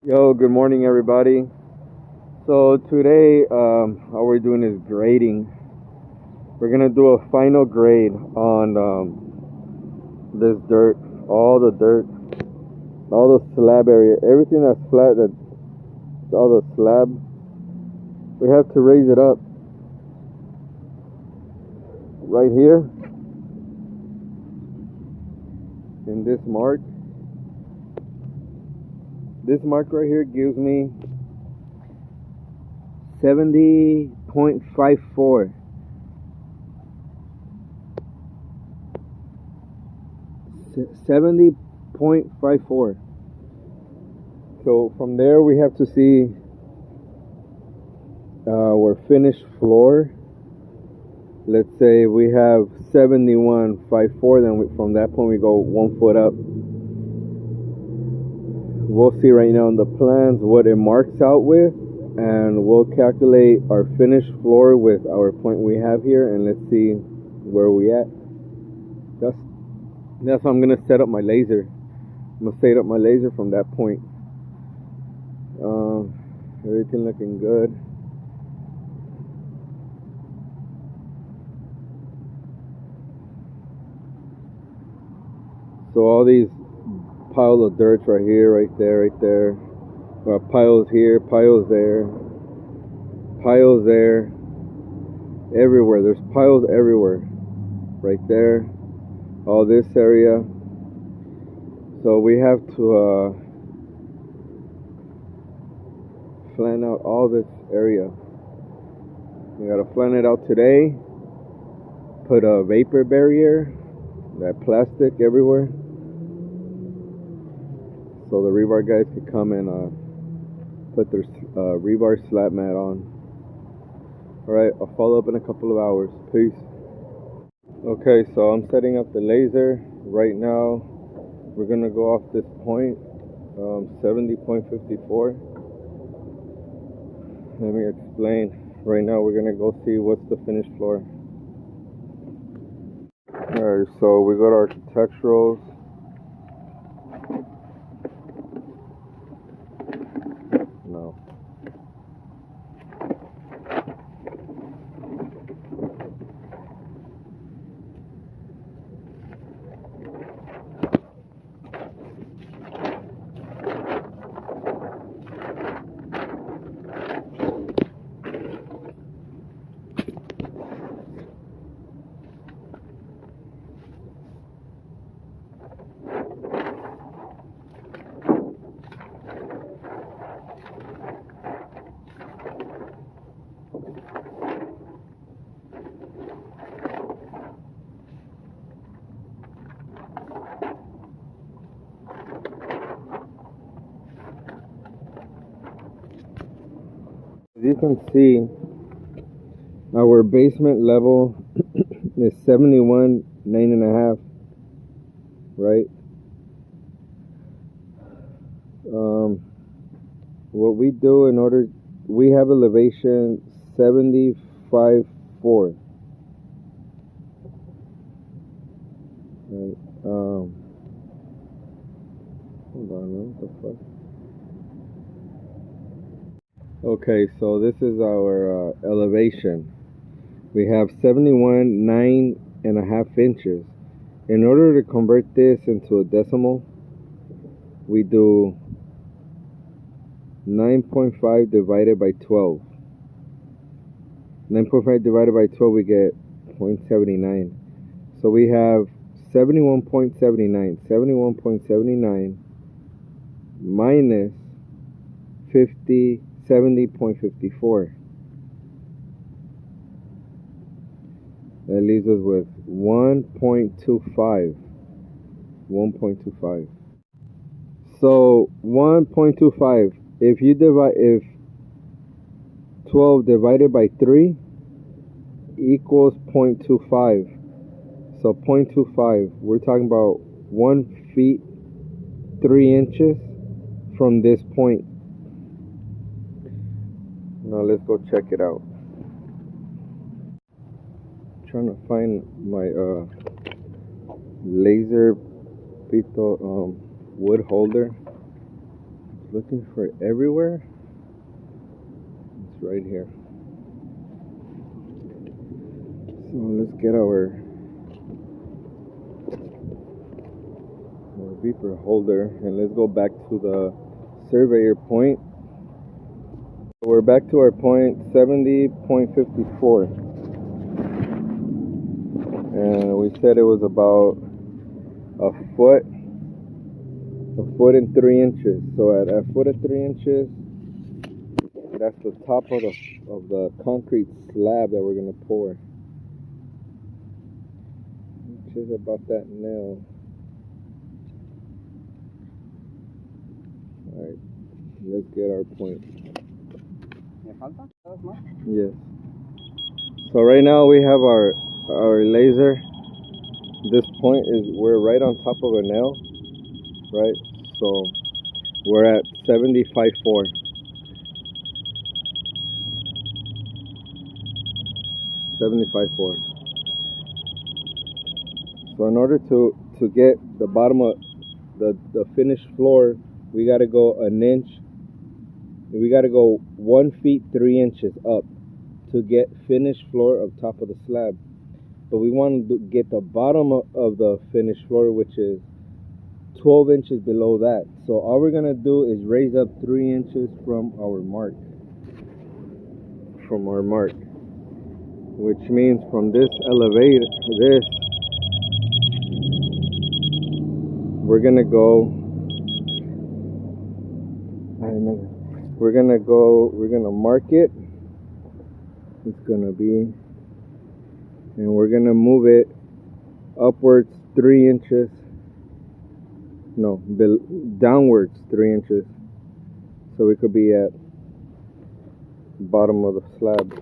Yo, good morning, everybody. So today, all we're doing is grading. We're gonna do a final grade on this dirt, all the dirt, all the slab area, everything that's flat, that's all the slab. We have to raise it up right here in this mark. This mark right here gives me 70.54. 70.54. So from there we have to see our finished floor. Let's say we have 71.54, then from that point we go 1 foot up. We'll see right now on the plans what it marks out with, and we'll calculate our finished floor with our point we have here, and let's see where we at. That's how I'm gonna set up my laser. I'm gonna set up my laser from that point. Everything looking good. So all these piles of dirt right here, right there. Piles here, piles there, piles there. Everywhere. There's piles everywhere. Right there. All this area. So we have to flatten out all this area. We gotta flatten it out today. Put a vapor barrier, that plastic everywhere, so the rebar guys could come and put their rebar slab mat on. Alright, I'll follow up in a couple of hours. Peace. Okay, so I'm setting up the laser right now. We're gonna go off this point, 70.54. Let me explain. Right now we're gonna go see what's the finished floor. Alright, so we got our architecturals. No. As you can see, our basement level is 71, 9.5, right? What we do in order, we have elevation 75.4. Right. Hold on, what the fuck? Okay, so this is our elevation. We have 71, 9.5 inches. In order to convert this into a decimal, we do 9.5 divided by 12. 9.5 divided by 12, we get 0.79. So we have 71.79. 71.79 minus 70.54. That leaves us with 1.25. 1.25. So 1.25. If 12 divided by 3 equals 0.25. So 0.25. We're talking about 1 feet 3 inches from this point. Now let's go check it out. I'm trying to find my laser pito wood holder. Looking for everywhere. It's right here. So let's get our beeper holder and let's go back to the surveyor point. We're back to our point 70.54, and we said it was about a foot and 3 inches. So at a foot and 3 inches, that's the top of the concrete slab that we're gonna pour, which is about that nail. All right, let's get our point. Yes. So right now we have our laser. This point we're right on top of a nail, right? So we're at 75.4. 75.4. So in order to get the bottom of the finished floor, we got to go an inch. We got to go 1 feet 3 inches up to get finished floor of top of the slab. But we want to get the bottom of the finished floor, which is 12 inches below that. So all we're gonna do is raise up 3 inches from our mark. Which means from this elevator, we're gonna mark it. It's gonna be, and we're gonna move it upwards 3 inches. No, downwards 3 inches. So we could be at bottom of the slab.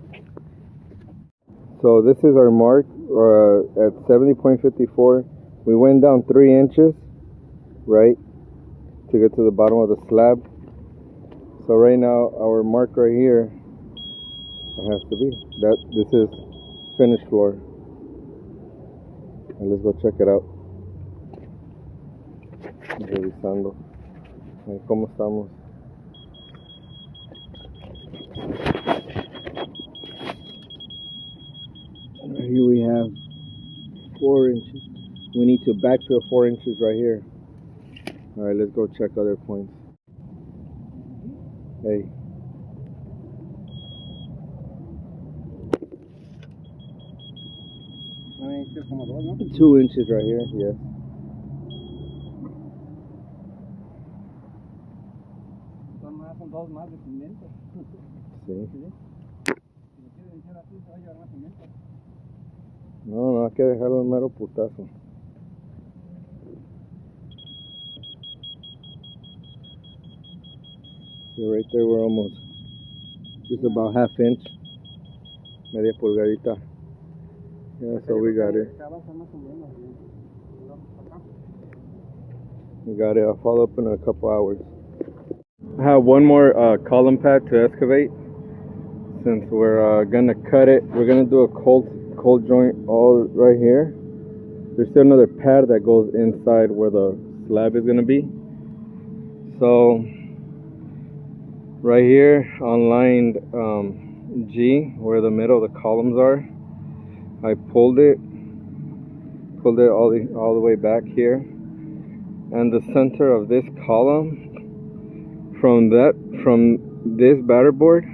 So this is our mark at 70.54. We went down 3 inches, right, to get to the bottom of the slab. So right now our mark right here, it has to be that. This is finished floor. And let's go check it out. Revisando. ¿Cómo estamos? Right here we have 4 inches. We need to backfill 4 inches right here. Alright, let's go check other points. Hey. ¿No? 2 inches right here, yes. Son dos más de cemento. Sí. Si lo quieren echar así, se va a llevar más cemento. No, hay que dejarlo en mero putazo. See, right there we're almost just about half inch. Media pulgadita. Yeah, so we got it. We got it. I'll follow up in a couple hours. I have one more column pad to excavate. Since we're gonna cut it, we're gonna do a cold joint all right here. There's still another pad that goes inside where the slab is gonna be. So right here on line G, where the middle of the columns are, I pulled it all the way back here, and the center of this column from this batter board.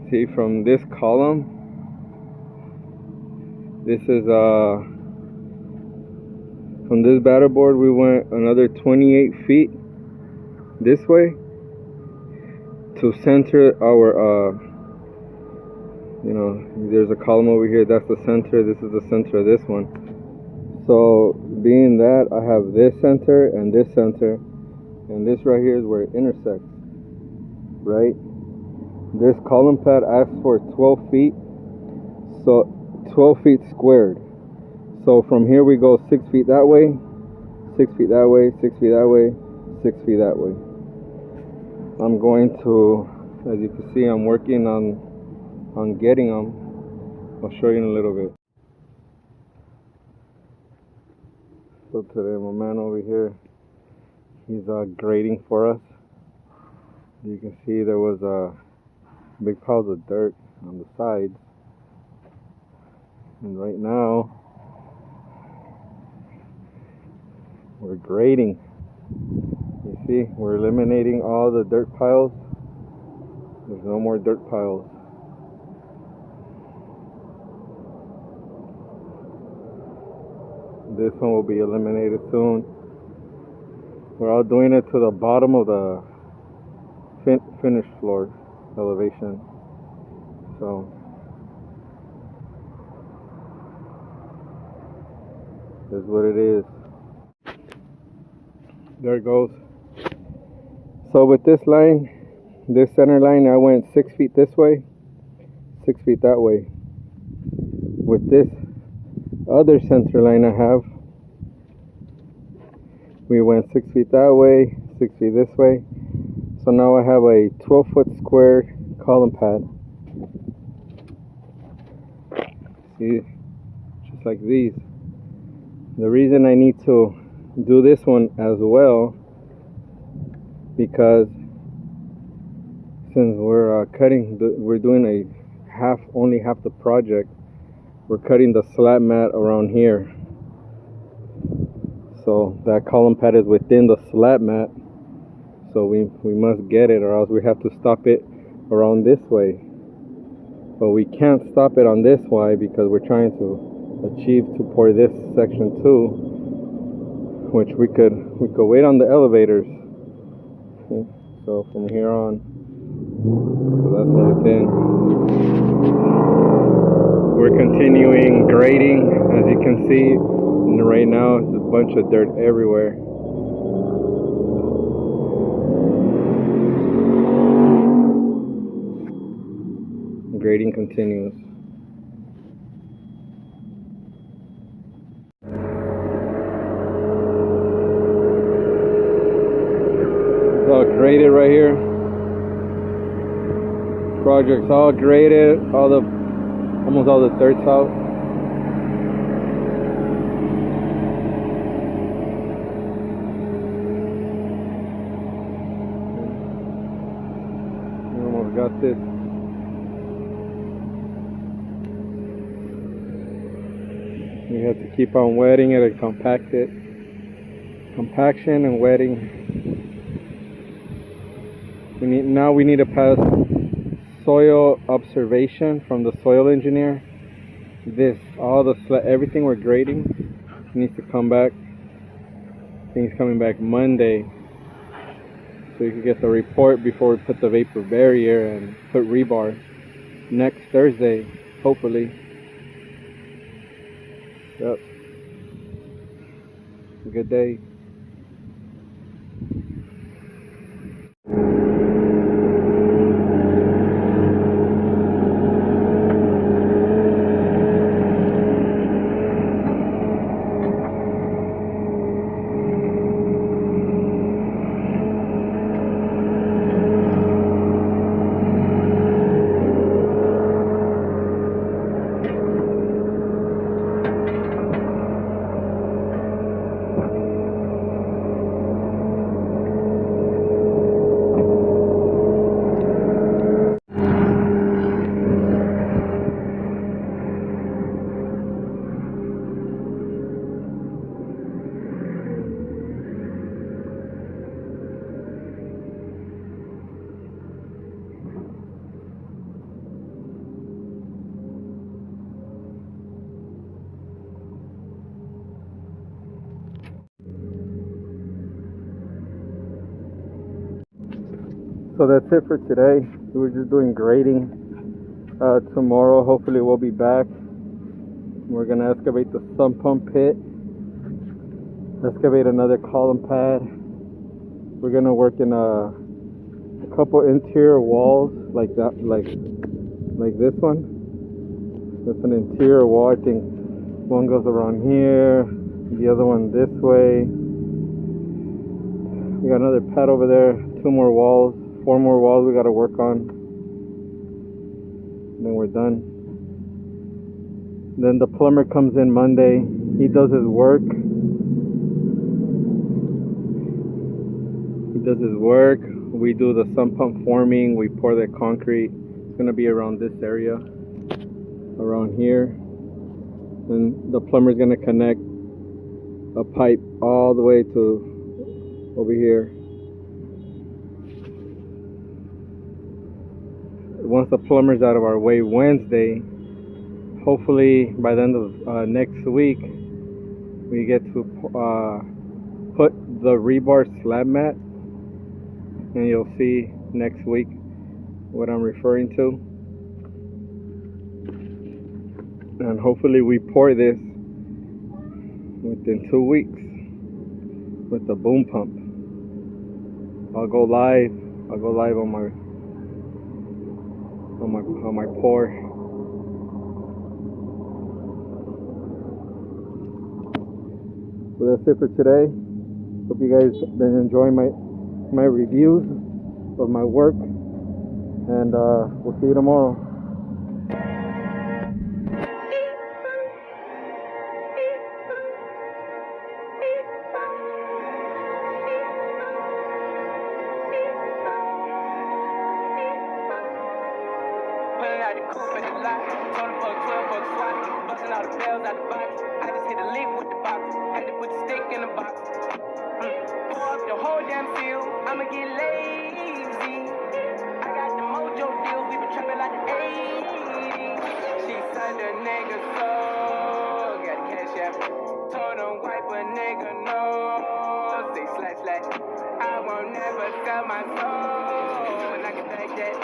See, from this column, this is from this batter board we went another 28 feet this way to center our there's a column over here, that's the center, this is the center of this one. So being that I have this center, and this right here is where it intersects, right? This column pad asks for 12 feet, so 12 feet squared. So from here we go 6 feet that way, 6 feet that way, 6 feet that way, 6 feet that way. I'm going to, as you can see, I'm working on getting them. I'll show you in a little bit. So today my man over here, He's grading for us. You can see there was big piles of dirt on the sides, and right now we're grading. You see, we're eliminating all the dirt piles. There's no more dirt piles. This one will be eliminated soon. We're all doing it to the bottom of the finished floor elevation. So that's what it is. There it goes. So with this line, this center line, I went 6 feet this way, 6 feet that way. With this other center line I have, we went 6 feet that way, 6 feet this way. So now I have a 12-foot square column pad. See, just like these. The reason I need to do this one as well, because since we're we're doing only half the project. We're cutting the slab mat around here. So that column pad is within the slab mat. So we must get it, or else we have to stop it around this way. But we can't stop it on this way because we're trying to achieve to pour this section too, which we could wait on the elevators. Okay. So from here on, so that's one thing. We're continuing grading, as you can see. And right now, it's a bunch of dirt everywhere. Grading continues. It's all graded right here. Project's all graded. Almost all the dirt's out. We almost got this. We have to keep on wetting it and compact it. Compaction and wetting. We need to pass soil observation from the soil engineer. Everything we're grading needs to come back. I think it's coming back Monday, so you can get the report before we put the vapor barrier and put rebar next Thursday, hopefully. Yep. Good day. So that's it for today. We're just doing grading. Tomorrow, hopefully, we'll be back. We're gonna excavate the sump pump pit. Excavate another column pad. We're gonna work in a couple interior walls like that, like this one. That's an interior wall. I think one goes around here, the other one this way. We got another pad over there. 2 more walls. 4 more walls we gotta work on. Then we're done. Then the plumber comes in Monday. He does his work. does his work. We do the sump pump forming. We pour the concrete. It's gonna be around this area, around here. And the plumber's gonna connect a pipe all the way to over here. Once the plumber's out of our way Wednesday, hopefully by the end of next week, we get to put the rebar slab mat, and you'll see next week what I'm referring to. And hopefully we pour this within 2 weeks with the boom pump. I'll go live on my pour. So that's it for today. Hope you guys have been enjoying my reviews of my work, and we'll see you tomorrow. Pulling out the coupe at the lot, told for a 12 for a swat, busting all the bells out the box. I just hit a lick with the box, had to put the stick in the box. Pour up the whole damn field, I'ma get lazy. I got the mojo deals, we been trapping like the 80s. She said the nigga so, got the cash out. Told him wipe a nigga no, say slash slash. I won't never sell my soul, and I can take that.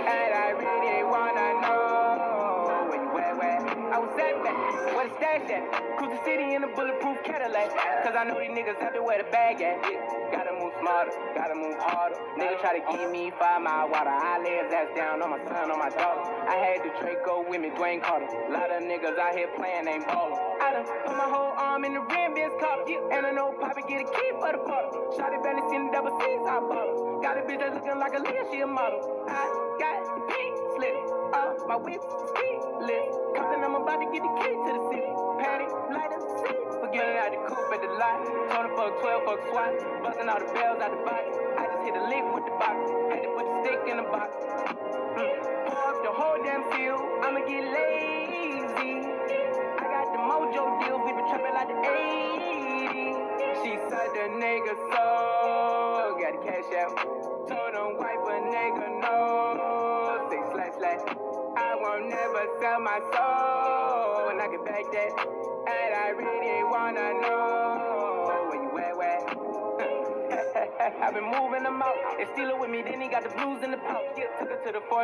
And I really wanna know where you at, where? I was at that, where the stash at? Cruise the city in a bulletproof Cadillac. Cause I know these niggas out there where the bag at. Gotta move smarter, gotta move harder. Nigga try to give me 5 mile water. I lay his ass down on my son, on my daughter. I had the Draco with me, Dwayne Carter. Lot of niggas out here playing, ain't ballin'. I done put my whole arm in the rim, Ben's collar. And I know Poppy get a key for the bottle. Shotty barely seen the double C's, I bought her. Got a bitch that's looking like a Leah, she a model. I got the pink slip, my whip is keyless. Compton, I'm about to get the key to the city. Patty, lighter, see. Forgetting out the coupe at the lot. Told her for a 12 for a swat, busting all the bells out the box. I just hit a lick with the box, had to put the stick in the box. Pour up the whole damn field, I'ma get lazy. I got the mojo deals, we been trapping like the 80s. She said the nigga so, got the cash out. Told him wipe a nigga no, say slash slash. I won't never sell my soul, and I can back that. And I really wanna know where you at, where? I've been moving them out, and steal it with me, then he got the blues in the pouch. Took her to the forest.